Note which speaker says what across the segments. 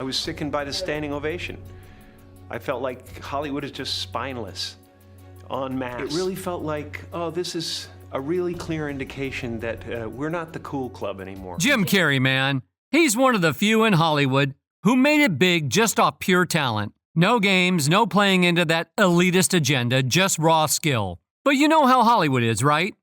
Speaker 1: I was sickened by the standing ovation. I felt like Hollywood is just spineless, en masse. It really felt like, oh, this is a really clear indication that we're not the cool club anymore.
Speaker 2: Jim Carrey, man. He's one of the few in Hollywood who made it big just off pure talent. No games, no playing into that elitist agenda, just raw skill. But you know how Hollywood is, right?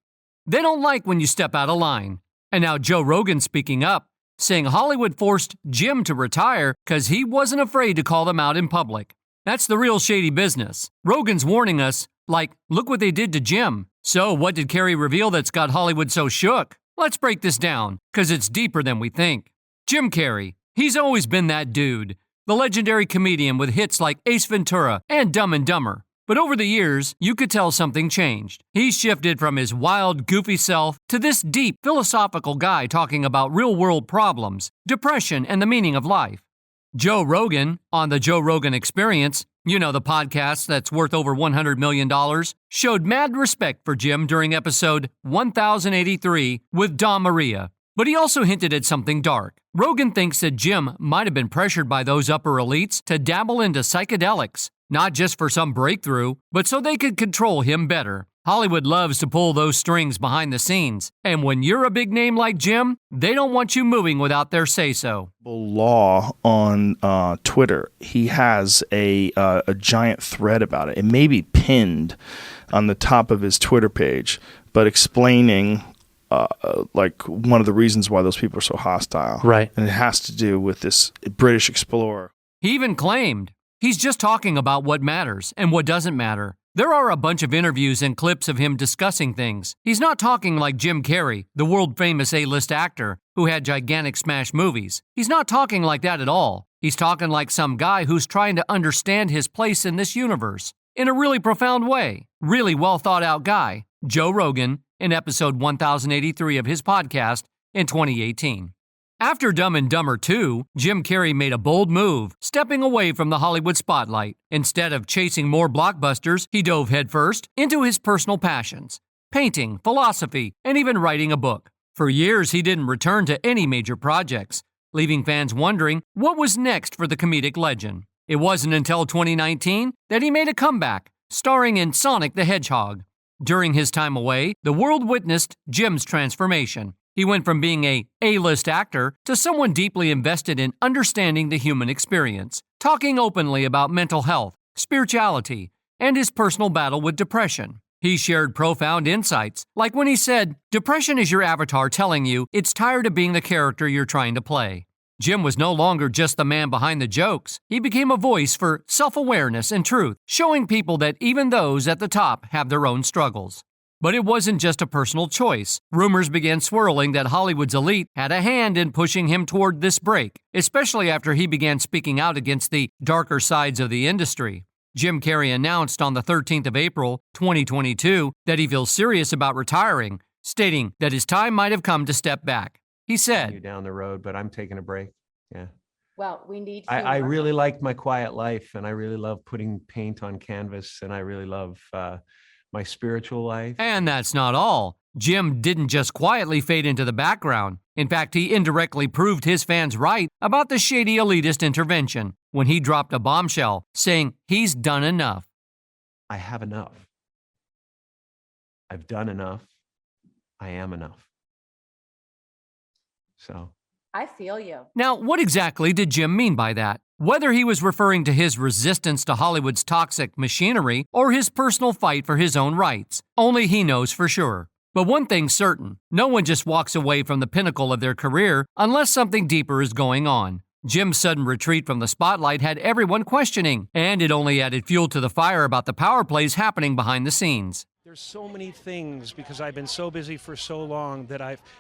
Speaker 2: They don't like when you step out of line. And now Joe Rogan speaking up, saying Hollywood forced Jim to retire because he wasn't afraid to call them out in public. That's the real shady business. Rogan's warning us, like, look what they did to Jim. So what did Carrey reveal that's got Hollywood so shook? Let's break this down, because it's deeper than we think. Jim Carrey, he's always been that dude. The legendary comedian with hits like Ace Ventura and Dumb and Dumber. But over the years, you could tell something changed. He shifted from his wild, goofy self to this deep, philosophical guy talking about real-world problems, depression, and the meaning of life. Joe Rogan, on the Joe Rogan Experience, you know, the podcast that's worth over $100 million, showed mad respect for Jim during episode 1083 with Dawn Maria. But he also hinted at something dark. Rogan thinks that Jim might have been pressured by those upper elites to dabble into psychedelics, not just for some breakthrough, but so they could control him better. Hollywood loves to pull those strings behind the scenes, and when you're a big name like Jim, they don't want you moving without their say-so.
Speaker 3: Law on Twitter. He has a giant thread about it. It may be pinned on the top of his Twitter page, but explaining like one of the reasons why those people are so hostile.
Speaker 4: Right.
Speaker 3: And it has to do with this British explorer.
Speaker 2: He even claimed he's just talking about what matters and what doesn't matter. There are a bunch of interviews and clips of him discussing things. He's not talking like Jim Carrey, the world-famous A-list actor who had gigantic smash movies. He's not talking like that at all. He's talking like some guy who's trying to understand his place in this universe in a really profound way. Really well-thought-out guy, Joe Rogan, in episode 1083 of his podcast in 2018. After Dumb and Dumber 2, Jim Carrey made a bold move, stepping away from the Hollywood spotlight. Instead of chasing more blockbusters, he dove headfirst into his personal passions: painting, philosophy, and even writing a book. For years, he didn't return to any major projects, leaving fans wondering what was next for the comedic legend. It wasn't until 2019 that he made a comeback, starring in Sonic the Hedgehog. During his time away, the world witnessed Jim's transformation. He went from being a A-list actor to someone deeply invested in understanding the human experience, talking openly about mental health, spirituality, and his personal battle with depression. He shared profound insights, like when he said, "Depression is your avatar telling you it's tired of being the character you're trying to play." Jim was no longer just the man behind the jokes. He became a voice for self-awareness and truth, showing people that even those at the top have their own struggles. But it wasn't just a personal choice. Rumors began swirling that Hollywood's elite had a hand in pushing him toward this break, especially after he began speaking out against the darker sides of the industry. Jim Carrey announced on the 13th of April, 2022, that he feels serious about retiring, stating that his time might have come to step back. He said,
Speaker 1: You down the road, but I'm taking a break. Yeah.
Speaker 5: Well, we need
Speaker 1: I
Speaker 5: humor.
Speaker 1: really like my quiet life, and I really love putting paint on canvas, and I really love my spiritual life.
Speaker 2: And that's not all. Jim didn't just quietly fade into the background. In fact, he indirectly proved his fans right about the shady elitist intervention when he dropped a bombshell, saying he's done enough.
Speaker 1: I have enough. I've done enough. I am enough. So
Speaker 5: I feel you.
Speaker 2: Now, what exactly did Jim mean by that? Whether he was referring to his resistance to Hollywood's toxic machinery or his personal fight for his own rights, only he knows for sure. But one thing's certain, no one just walks away from the pinnacle of their career unless something deeper is going on. Jim's sudden retreat from the spotlight had everyone questioning, and it only added fuel to the fire about the power plays happening behind the scenes.
Speaker 6: There's so many things, because I've been so busy for so long,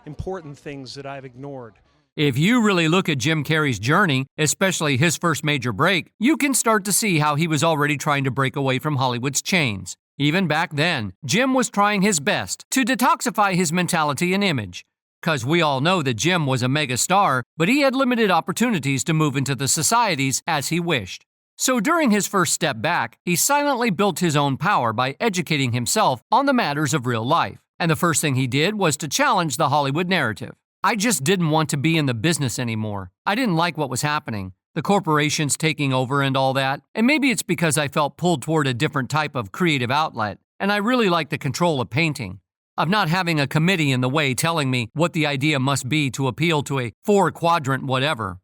Speaker 6: important things that I've ignored.
Speaker 2: If you really look at Jim Carrey's journey, especially his first major break, you can start to see how he was already trying to break away from Hollywood's chains. Even back then, Jim was trying his best to detoxify his mentality and image. Because we all know that Jim was a megastar, but he had limited opportunities to move into the societies as he wished. So during his first step back, he silently built his own power by educating himself on the matters of real life. And the first thing he did was to challenge the Hollywood narrative. I just didn't want to be in the business anymore. I didn't like what was happening. the corporations taking over and all that. And maybe it's because I felt pulled toward a different type of creative outlet, and I really like the control of painting, of not having a committee in the way telling me what the idea must be to appeal to a 4-quadrant whatever.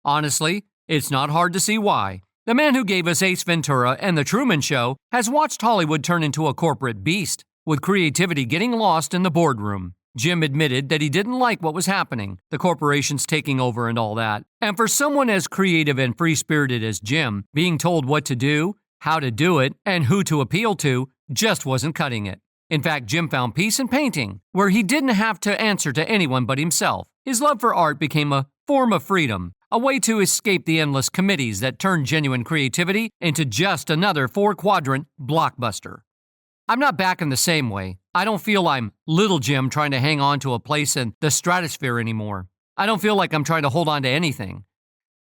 Speaker 2: Honestly, it's not hard to see why. The man who gave us Ace Ventura and The Truman Show has watched Hollywood turn into a corporate beast, with creativity getting lost in the boardroom. Jim admitted that he didn't like what was happening, the corporations taking over and all that. And for someone as creative and free-spirited as Jim, being told what to do, how to do it, and who to appeal to just wasn't cutting it. In fact, Jim found peace in painting, where he didn't have to answer to anyone but himself. His love for art became a form of freedom, a way to escape the endless committees that turned genuine creativity into just another 4-quadrant blockbuster. I'm not back in the same way. I don't feel I'm little Jim trying to hang on to a place in the stratosphere anymore. I don't feel like I'm trying to hold on to anything.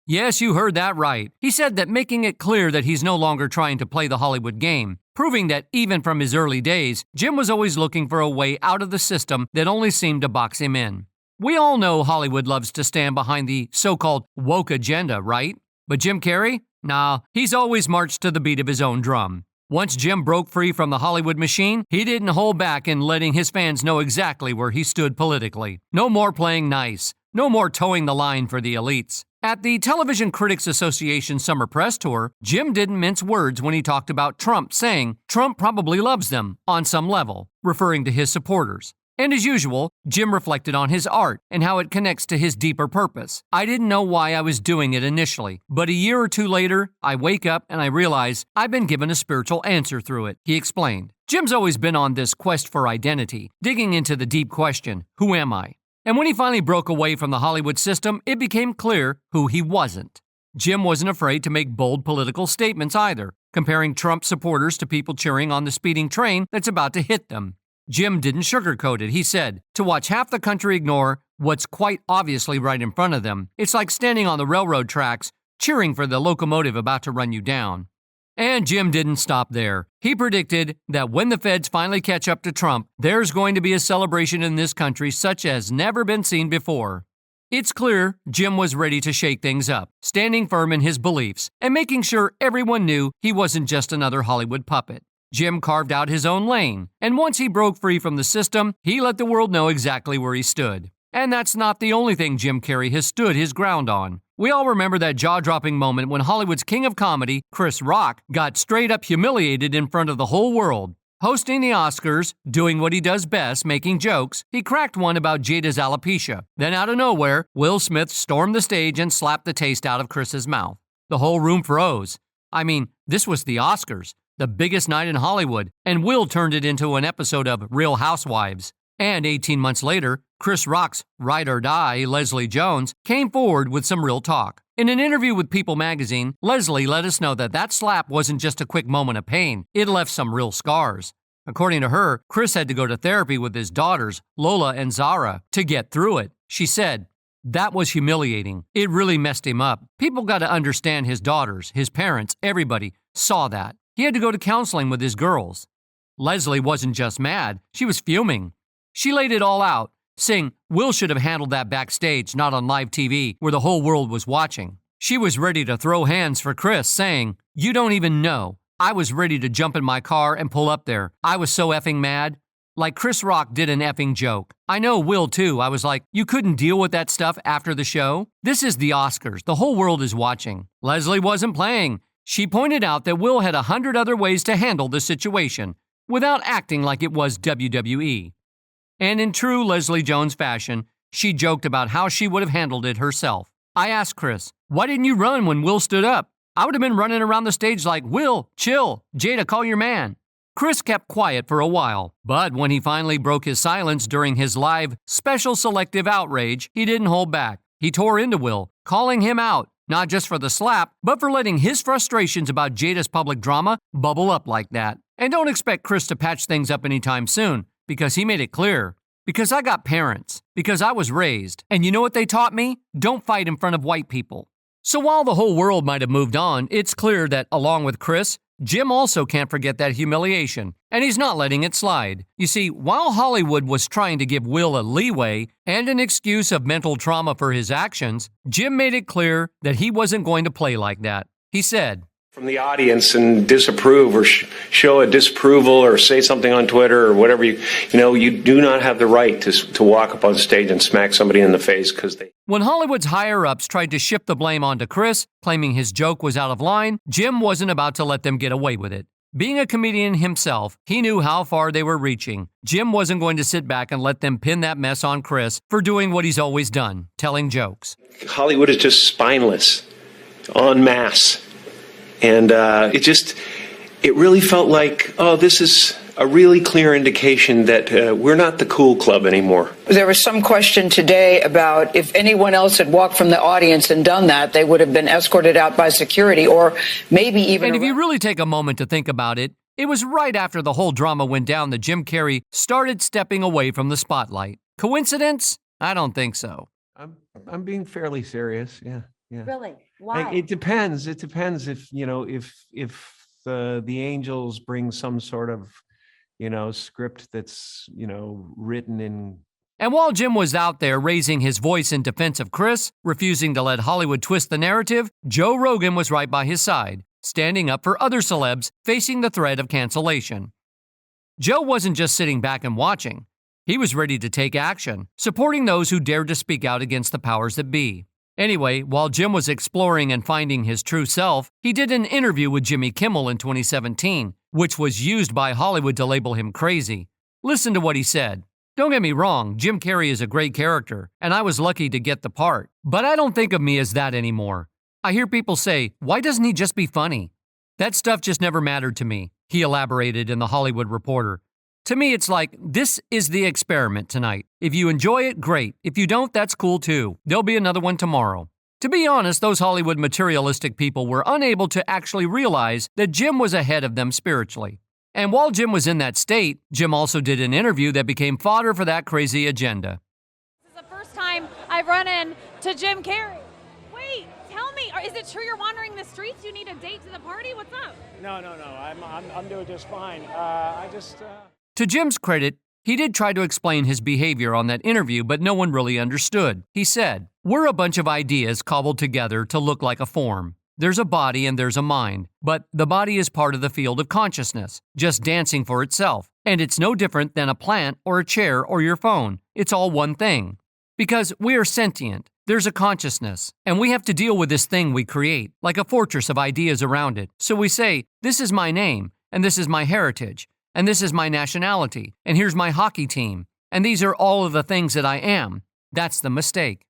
Speaker 2: Yes, you heard that right. He said that, making it clear that he's no longer trying to play the Hollywood game, proving that even from his early days, Jim was always looking for a way out of the system that only seemed to box him in. We all know Hollywood loves to stand behind the so-called woke agenda, right? But Jim Carrey? Nah, he's always marched to the beat of his own drum. Once Jim broke free from the Hollywood machine, he didn't hold back in letting his fans know exactly where he stood politically. No more playing nice. No more towing the line for the elites. At the Television Critics Association Summer Press Tour, Jim didn't mince words when he talked about Trump, saying Trump probably loves them on some level, referring to his supporters. And as usual, Jim reflected on his art and how it connects to his deeper purpose. I didn't know why I was doing it initially, but a year or two later, I wake up and I realize I've been given a spiritual answer through it, he explained. Jim's always been on this quest for identity, digging into the deep question, who am I? And when he finally broke away from the Hollywood system, it became clear who he wasn't. Jim wasn't afraid to make bold political statements either, comparing Trump supporters to people cheering on the speeding train that's about to hit them. Jim didn't sugarcoat it. He said, to watch half the country ignore what's quite obviously right in front of them, it's like standing on the railroad tracks, cheering for the locomotive about to run you down. And Jim didn't stop there. He predicted that when the feds finally catch up to Trump, there's going to be a celebration in this country such as never been seen before. It's clear Jim was ready to shake things up, standing firm in his beliefs, and making sure everyone knew he wasn't just another Hollywood puppet. Jim carved out his own lane, and once he broke free from the system, he let the world know exactly where he stood. And that's not the only thing Jim Carrey has stood his ground on. We all remember that jaw-dropping moment when Hollywood's king of comedy, Chris Rock, got straight up humiliated in front of the whole world. Hosting the Oscars, doing what he does best, making jokes, he cracked one about Jada's alopecia. Then out of nowhere, Will Smith stormed the stage and slapped the taste out of Chris's mouth. The whole room froze. I mean, this was the Oscars, the biggest night in Hollywood, and Will turned it into an episode of Real Housewives. And 18 months later, Chris Rock's ride or die, Leslie Jones, came forward with some real talk. In an interview with People magazine, Leslie let us know that slap wasn't just a quick moment of pain, it left some real scars. According to her, Chris had to go to therapy with his daughters, Lola and Zara, to get through it. She said, that was humiliating. It really messed him up. People got to understand his daughters, his parents, everybody saw that. He had to go to counseling with his girls. Leslie wasn't just mad, she was fuming. She laid it all out, saying Will should have handled that backstage, not on live TV, where the whole world was watching. She was ready to throw hands for Chris, saying, you don't even know. I was ready to jump in my car and pull up there. I was so effing mad. Like Chris Rock did an effing joke. I know Will too. I was like, you couldn't deal with that stuff after the show? This is the Oscars. The whole world is watching. Leslie wasn't playing. She pointed out that Will had 100 other ways to handle the situation without acting like it was WWE. And in true Leslie Jones fashion, she joked about how she would have handled it herself. I asked Chris, why didn't you run when Will stood up? I would have been running around the stage like, Will, chill, Jada, call your man. Chris kept quiet for a while, but when he finally broke his silence during his live special selective outrage, he didn't hold back. He tore into Will, calling him out, not just for the slap, but for letting his frustrations about Jada's public drama bubble up like that. And don't expect Chris to patch things up anytime soon, because he made it clear. Because I got parents. Because I was raised. And you know what they taught me? Don't fight in front of white people. So while the whole world might have moved on, it's clear that, along with Chris, Jim also can't forget that humiliation, and he's not letting it slide. You see, while Hollywood was trying to give Will a leeway and an excuse of mental trauma for his actions, Jim made it clear that he wasn't going to play like that. He said,
Speaker 1: from the audience and disapprove or show a disapproval or say something on Twitter or whatever, you do not have the right to walk up on stage and smack somebody in the face because they...
Speaker 2: When Hollywood's higher-ups tried to shift the blame onto Chris, claiming his joke was out of line, Jim wasn't about to let them get away with it. Being a comedian himself, he knew how far they were reaching. Jim wasn't going to sit back and let them pin that mess on Chris for doing what he's always done, telling jokes.
Speaker 1: Hollywood is just spineless, en masse. And it really felt like, oh, this is a really clear indication that we're not the cool club anymore.
Speaker 4: There was some question today about if anyone else had walked from the audience and done that, they would have been escorted out by security or maybe even...
Speaker 2: And if you really take a moment to think about it, it was right after the whole drama went down that Jim Carrey started stepping away from the spotlight. Coincidence? I don't think so.
Speaker 1: I'm being fairly serious, yeah. Yeah.
Speaker 5: Really? Why?
Speaker 1: It depends. It depends if the Angels bring some sort of, script that's, written in.
Speaker 2: And while Jim was out there raising his voice in defense of Chris, refusing to let Hollywood twist the narrative, Joe Rogan was right by his side, standing up for other celebs facing the threat of cancellation. Joe wasn't just sitting back and watching. He was ready to take action, supporting those who dared to speak out against the powers that be. Anyway, while Jim was exploring and finding his true self, he did an interview with Jimmy Kimmel in 2017, which was used by Hollywood to label him crazy. Listen to what he said. Don't get me wrong, Jim Carrey is a great character, and I was lucky to get the part. But I don't think of me as that anymore. I hear people say, why doesn't he just be funny? That stuff just never mattered to me, he elaborated in The Hollywood Reporter. To me, it's like, this is the experiment tonight. If you enjoy it, great. If you don't, that's cool too. There'll be another one tomorrow. To be honest, those Hollywood materialistic people were unable to actually realize that Jim was ahead of them spiritually. And while Jim was in that state, Jim also did an interview that became fodder for that crazy agenda.
Speaker 7: This is the first time I've run into Jim Carrey. Wait, tell me, is it true you're wandering the streets? You need a date to the party? What's up?
Speaker 6: No. I'm doing just fine.
Speaker 2: To Jim's credit, he did try to explain his behavior on that interview, but no one really understood. He said, we're a bunch of ideas cobbled together to look like a form. There's a body and there's a mind, but the body is part of the field of consciousness, just dancing for itself. And it's no different than a plant or a chair or your phone. It's all one thing. Because we are sentient. There's a consciousness, and we have to deal with this thing we create, like a fortress of ideas around it. So we say, this is my name, and this is my heritage. And this is my nationality, and here's my hockey team, and these are all of the things that I am. That's the mistake.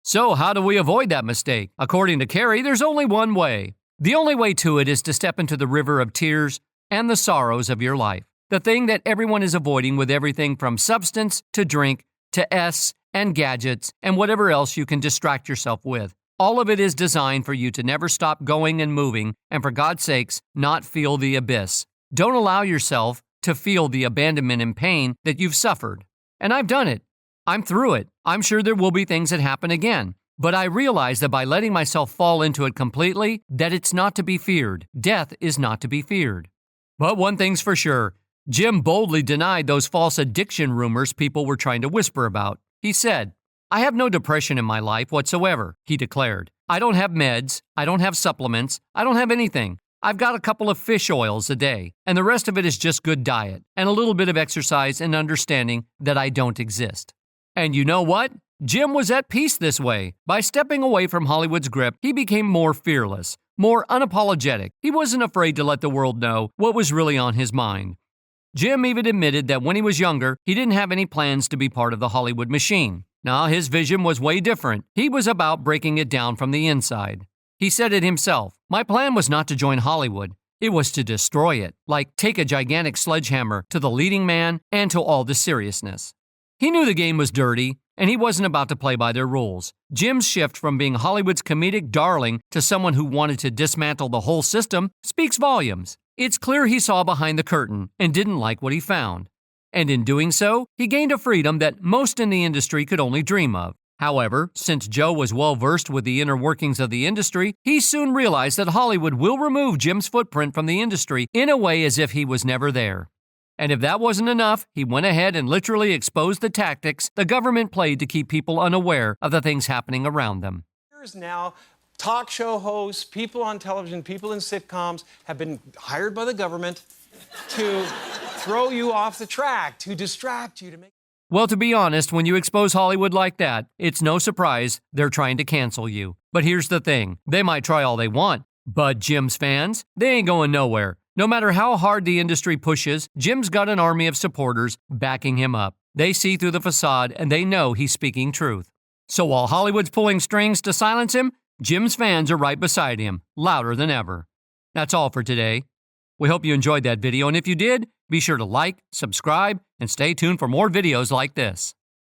Speaker 2: So how do we avoid that mistake? According to Carrey, there's only one way. The only way to it is to step into the river of tears and the sorrows of your life, the thing that everyone is avoiding with everything from substance to drink to S and gadgets and whatever else you can distract yourself with. All of it is designed for you to never stop going and moving, and for God's sakes, not feel the abyss. Don't allow yourself to feel the abandonment and pain that you've suffered. And I've done it. I'm through it. I'm sure there will be things that happen again. But I realize that by letting myself fall into it completely, that it's not to be feared. Death is not to be feared. But one thing's for sure, Jim boldly denied those false addiction rumors people were trying to whisper about. He said, I have no depression in my life whatsoever, he declared. I don't have meds. I don't have supplements. I don't have anything. I've got a couple of fish oils a day, and the rest of it is just good diet and a little bit of exercise and understanding that I don't exist. And you know what? Jim was at peace this way. By stepping away from Hollywood's grip, he became more fearless, more unapologetic. He wasn't afraid to let the world know what was really on his mind. Jim even admitted that when he was younger, he didn't have any plans to be part of the Hollywood machine. Now, his vision was way different. He was about breaking it down from the inside. He said it himself. My plan was not to join Hollywood. It was to destroy it, like take a gigantic sledgehammer to the leading man and to all the seriousness. He knew the game was dirty, and he wasn't about to play by their rules. Jim's shift from being Hollywood's comedic darling to someone who wanted to dismantle the whole system speaks volumes. It's clear he saw behind the curtain and didn't like what he found. And in doing so, he gained a freedom that most in the industry could only dream of. However, since Joe was well versed with the inner workings of the industry, he soon realized that Hollywood will remove Jim's footprint from the industry in a way as if he was never there. And if that wasn't enough, he went ahead and literally exposed the tactics the government played to keep people unaware of the things happening around them.
Speaker 1: Now, talk show hosts, people on television, people in sitcoms have been hired by the government to throw you off the track, to distract you, to make...
Speaker 2: Well, to be honest, when you expose Hollywood like that, it's no surprise they're trying to cancel you. But here's the thing, they might try all they want, but Jim's fans, they ain't going nowhere. No matter how hard the industry pushes, Jim's got an army of supporters backing him up. They see through the facade and they know he's speaking truth. So while Hollywood's pulling strings to silence him, Jim's fans are right beside him, louder than ever. That's all for today. We hope you enjoyed that video, and if you did, be sure to like, subscribe, and stay tuned for more videos like this.